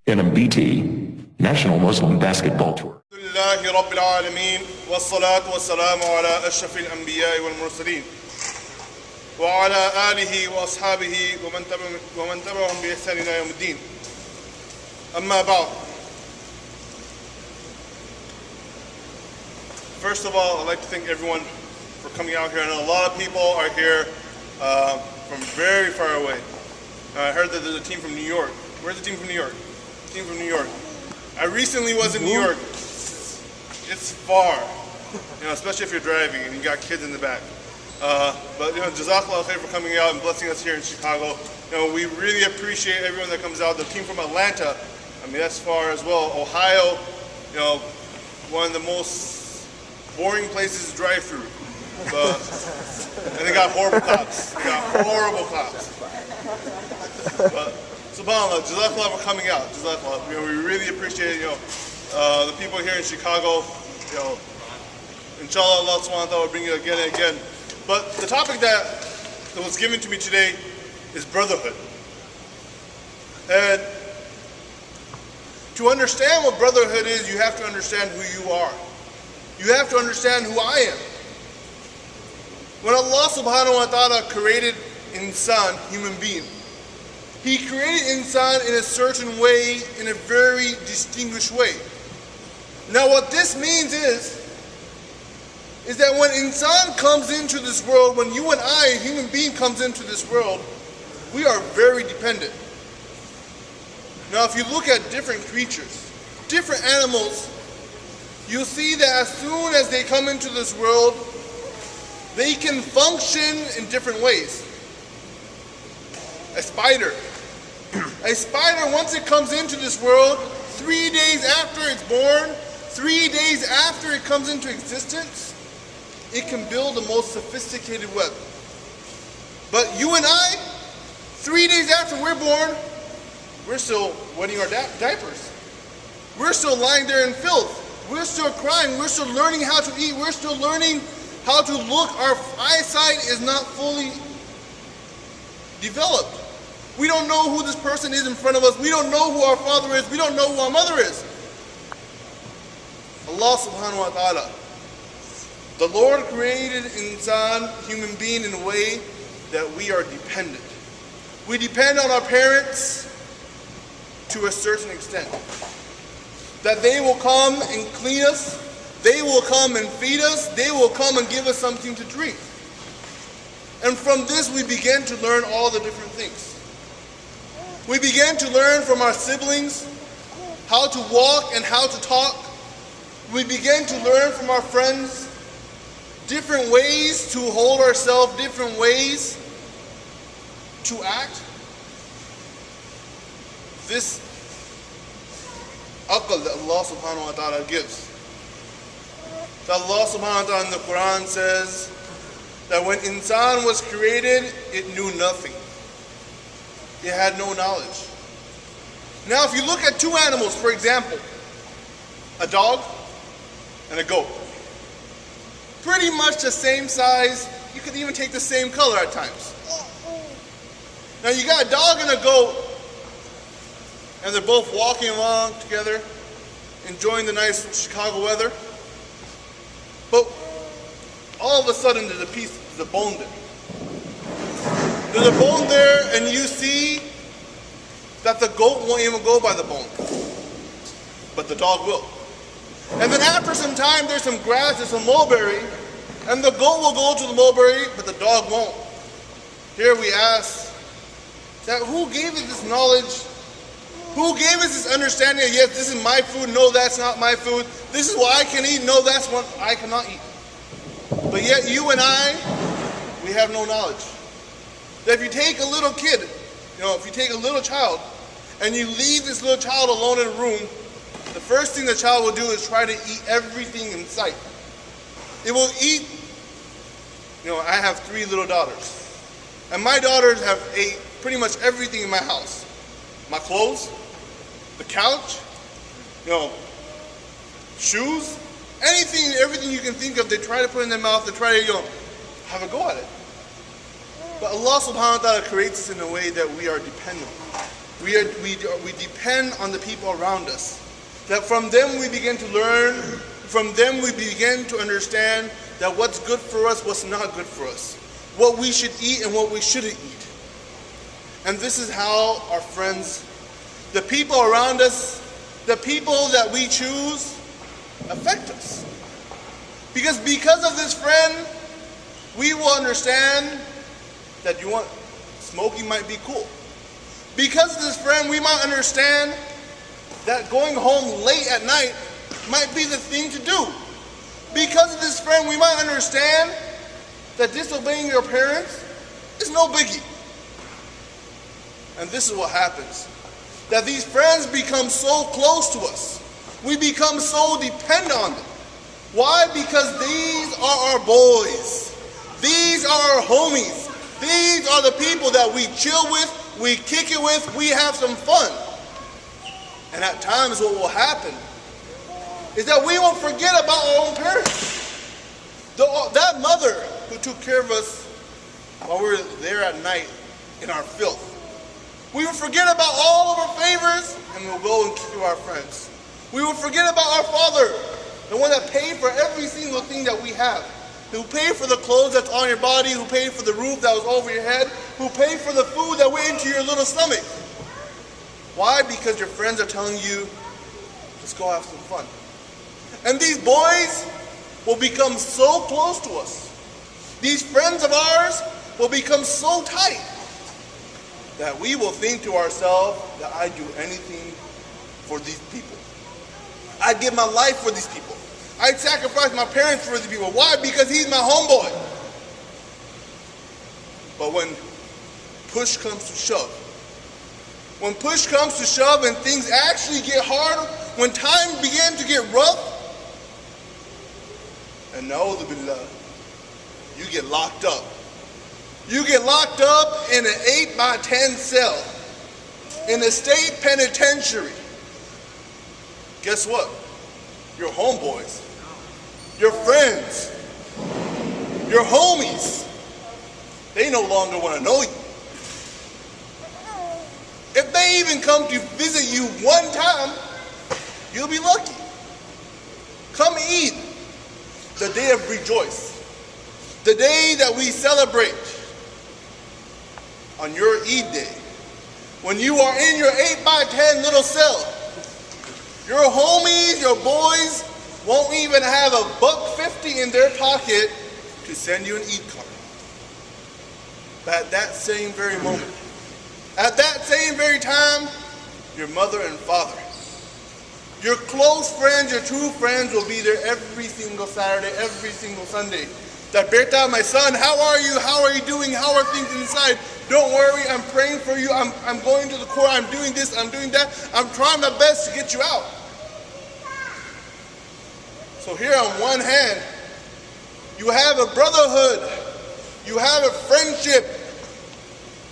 NMBT, National Muslim Basketball Tour. Alhamdulillahi Rabbil Alameen, wassalatu wassalamu ala ashrafil anbiya wal mursaleen, wa ala alihi wa ashabihi wa man tabi'ahum bi ihsan ila yawmiddin. Amma ba'd. First of all, I'd like to thank everyone for coming out here. I know a lot of people are here from very far away. I heard that there's a team from New York. Where's the team from New York? Team from New York. I recently was in New York. It's far, especially if you're driving and you got kids in the back. But Jazakallah khair for coming out and blessing us here in Chicago. We really appreciate everyone that comes out. The team from Atlanta, I mean, that's far as well. Ohio, one of the most boring places to drive through. And they got horrible cops. But subhanAllah, Jazakallah for coming out. Jazakallah. We really appreciate the people here in Chicago. Inshallah, Allah subhanahu wa ta'ala will bring you again and again. But the topic that was given to me today is brotherhood. And to understand what brotherhood is, you have to understand who you are. You have to understand who I am. When Allah subhanahu wa ta'ala created insan, human being, He created insan in a certain way, in a very distinguished way. Now what this means is that when insan comes into this world, when you and I, a human being, comes into this world, we are very dependent. Now if you look at different creatures, different animals, you'll see that as soon as they come into this world, they can function in different ways. A spider, once it comes into this world, 3 days after it's born, 3 days after it comes into existence, it can build the most sophisticated web. But you and I, 3 days after we're born, we're still wetting our diapers. We're still lying there in filth. We're still crying. We're still learning how to eat. We're still learning how to look. Our eyesight is not fully developed. We don't know who this person is in front of us. We don't know who our father is. We don't know who our mother is. Allah subhanahu wa ta'ala, the Lord created insan, human being, in a way that we are dependent. We depend on our parents to a certain extent. That they will come and clean us, they will come and feed us, they will come and give us something to drink. And from this we begin to learn all the different things. We begin to learn from our siblings how to walk and how to talk. We begin to learn from our friends different ways to hold ourselves, different ways to act. This aql that Allah subhanahu wa ta'ala gives. That Allah subhanahu wa ta'ala in the Quran says that when insan was created, it knew nothing. It had no knowledge. Now if you look at two animals, for example, a dog and a goat, pretty much the same size, you could even take the same color at times. Now you got a dog and a goat, and they're both walking along together, enjoying the nice Chicago weather. But all of a sudden there's a bone there. There's a bone there, and you see that the goat won't even go by the bone, but the dog will. And then after some time, there's some grass, there's some mulberry, and the goat will go to the mulberry, but the dog won't. Here we ask that who gave us this knowledge? Who gave us this understanding that yes, this is my food, no, that's not my food. This is what I can eat, no, that's what I cannot eat. But yet you and I, we have no knowledge. That if you take a little kid, if you take a little child, and you leave this little child alone in a room, the first thing the child will do is try to eat everything in sight. It will eat, I have 3 little daughters. And my daughters have ate pretty much everything in my house. My clothes, the couch, shoes, everything you can think of, they try to put in their mouth, they try to, have a go at it. But Allah subhanahu wa ta'ala creates us in a way that we are dependent. We depend on the people around us. That from them we begin to learn, from them we begin to understand that what's good for us, what's not good for us, what we should eat and what we shouldn't eat. And this is how our friends, the people around us, the people that we choose, affect us. Because of this friend, we will understand that smoking might be cool. Because of this friend, we might understand that going home late at night might be the thing to do. Because of this friend, we might understand that disobeying your parents is no biggie. And this is what happens. That these friends become so close to us. We become so dependent on them. Why? Because these are our boys. These are our homies. These are the people that we chill with, we kick it with, we have some fun. And at times what will happen is that we will forget about our own parents. That mother who took care of us while we were there at night in our filth. We will forget about all of our favors and we'll go and kick with our friends. We will forget about our father, the one that paid for every single thing that we have. Who paid for the clothes that's on your body, who paid for the roof that was over your head, who paid for the food that went into your little stomach. Why? Because your friends are telling you, let's go have some fun. And these boys will become so close to us. These friends of ours will become so tight that we will think to ourselves that I'd do anything for these people. I'd give my life for these people. I'd sacrifice my parents for these people. Why? Because he's my homeboy. But when push comes to shove, when push comes to shove and things actually get hard, when time begins to get rough, and na'udhu billah, you get locked up. You get locked up in an 8x10 cell in a state penitentiary. Guess what? Your homeboys, your friends, your homies, they no longer want to know you. If they even come to visit you one time, you'll be lucky. Come Eid, the day of rejoice, the day that we celebrate. On your Eid day, when you are in your 8x10 little cell, your homies, your boys won't even have $1.50 in their pocket to send you an Eid card. But at that same very moment, at that same very time, your mother and father, your close friends, your true friends will be there every single Saturday, every single Sunday. That, Berta, my son, how are you? How are you doing? How are things inside? Don't worry, I'm praying for you. I'm going to the court. I'm doing this. I'm doing that. I'm trying my best to get you out. So here on one hand, you have a brotherhood. You have a friendship,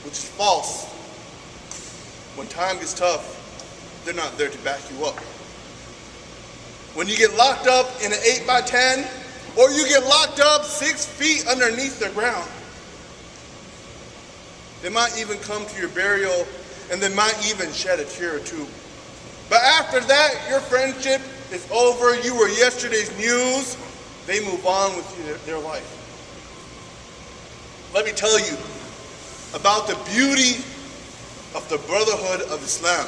which is false. When time gets tough, they're not there to back you up. When you get locked up in an 8x10, or you get locked up 6 feet underneath the ground, they might even come to your burial and they might even shed a tear or two. But after that, your friendship is over. You were yesterday's news. They move on with their life. Let me tell you about the beauty of the brotherhood of Islam.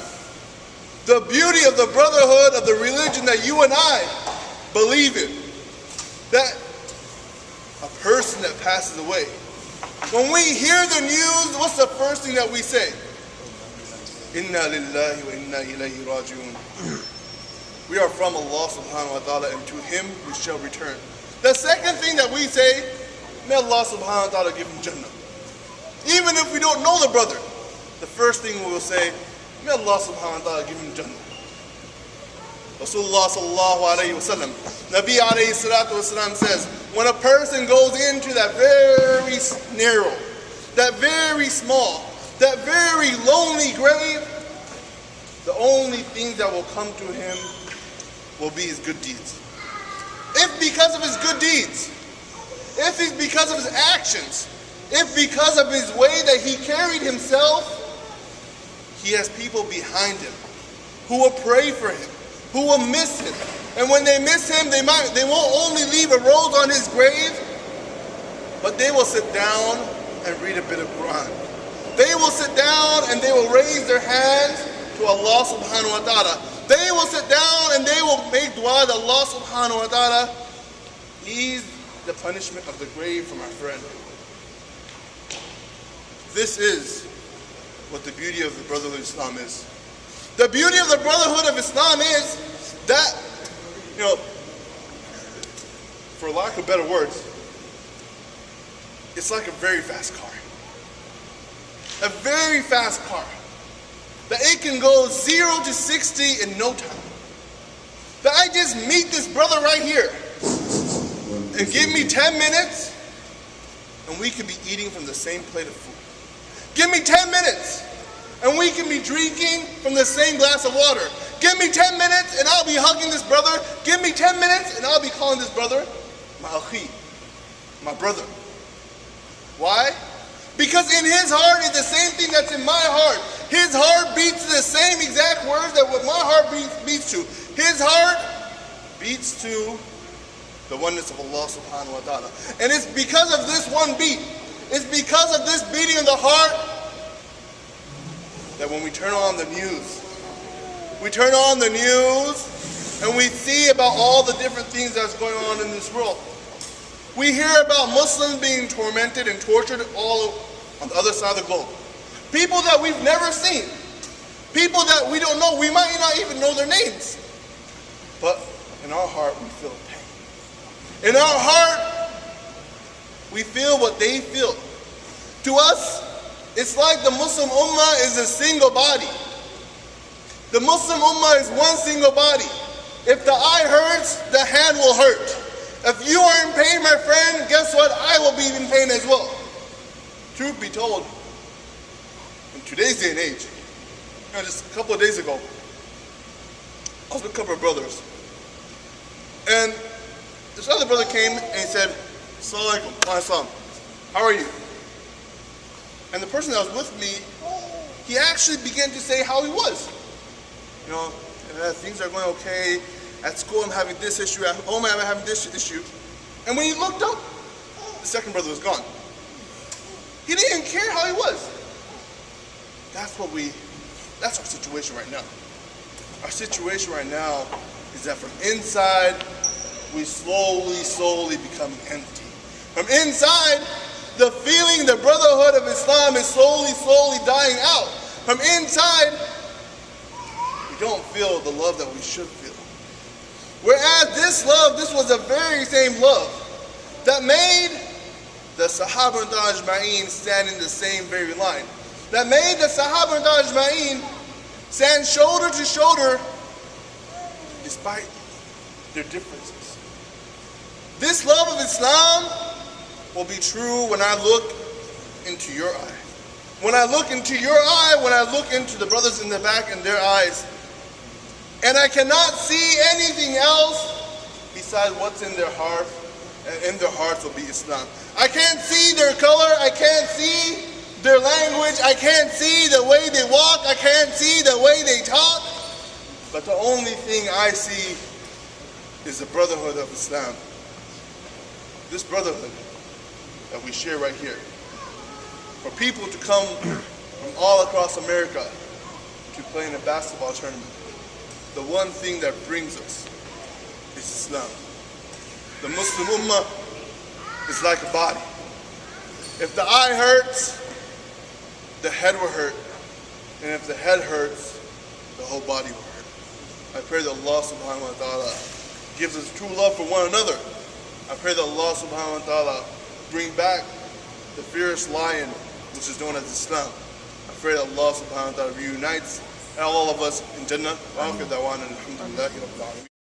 The beauty of the brotherhood of the religion that you and I believe in. That a person that passes away, when we hear the news, what's the first thing that we say? Inna lillahi wa inna ilayhi raji'un. We are from Allah subhanahu wa ta'ala, and to him we shall return. The second thing that we say, may Allah subhanahu wa ta'ala give him Jannah. Even if we don't know the brother, the first thing we will say, may Allah subhanahu wa ta'ala give him Jannah. Rasulullah sallallahu alayhi wa sallam, Nabi alayhi salatu wasalam says, when a person goes into that very narrow, that very small, that very lonely grave, the only thing that will come to him will be his good deeds. If because of his good deeds, if it's because of his actions, if because of his way that he carried himself, He has people behind him who will pray for him, who will miss him. And when they miss him, they won't only leave a rose on his grave, but they will sit down and read a bit of Quran. They will sit down and they will raise their hands to Allah subhanahu wa ta'ala. They will sit down and they will make dua that Allah subhanahu wa ta'ala ease the punishment of the grave from our friend. This is what the beauty of the Brotherhood of Islam is. The beauty of the Brotherhood of Islam is that, for lack of better words, it's like a very fast car. A very fast car. That it can go 0 to 60 in no time. That I just meet this brother right here and give me 10 minutes and we can be eating from the same plate of food. Give me 10 minutes and we can be drinking from the same glass of water. Give me 10 minutes and I'll be hugging this brother. Give me 10 minutes and I'll be calling this brother my akhi, my brother. Why? Because in his heart is the same thing that's in my heart. His heart beats the same exact words that what my heart beats to. His heart beats to the oneness of Allah subhanahu wa ta'ala. And it's because of this one beat, it's because of this beating of the heart that when we turn on the news and we see about all the different things that's going on in this world. We hear about Muslims being tormented and tortured all on the other side of the globe. People that we've never seen. People that we don't know. We might not even know their names. But in our heart, we feel pain. In our heart, we feel what they feel. To us, it's like the Muslim Ummah is a single body. The Muslim Ummah is one single body. If the eye hurts, the hand will hurt. If you are in pain, my friend, guess what? I will be in pain as well. Truth be told, in today's day and age, just a couple of days ago, I was with a couple of brothers. And this other brother came and he said, Assalamu alaikum, wa salam. How are you? And the person that was with me, he actually began to say how he was. Things are going okay. At school, I'm having this issue. At home, I'm having this issue. And when he looked up, the second brother was gone. He didn't even care how he was. That's our situation right now. Our situation right now is that from inside, we slowly become empty. From inside, the feeling, the Brotherhood of Islam is slowly dying out. From inside, we don't feel the love that we should feel. Whereas this love, this was the very same love that made the Sahaba and Ajma'een stand in the same very line. That made the Sahaba and Ajma'een stand shoulder to shoulder despite their differences. This love of Islam will be true when I look into your eye. When I look into your eye, when I look into the brothers in the back in their eyes, and I cannot see anything else besides what's in their heart, and in their hearts will be Islam. I can't see their color, I can't see their language, I can't see the way they walk, I can't see the way they talk, but the only thing I see is the Brotherhood of Islam. This brotherhood that we share right here. For people to come from all across America to play in a basketball tournament, the one thing that brings us is Islam. The Muslim Ummah is like a body. If the eye hurts, the head will hurt. And if the head hurts, the whole body will hurt. I pray that Allah subhanahu wa ta'ala gives us true love for one another. I pray that Allah subhanahu wa ta'ala bring back the fierce lion, which is known as Islam. I pray that Allah subhanahu wa ta'ala reunites all of us in Jannah. Wa akhir da'wana alhamdulillahi rabbil alamin.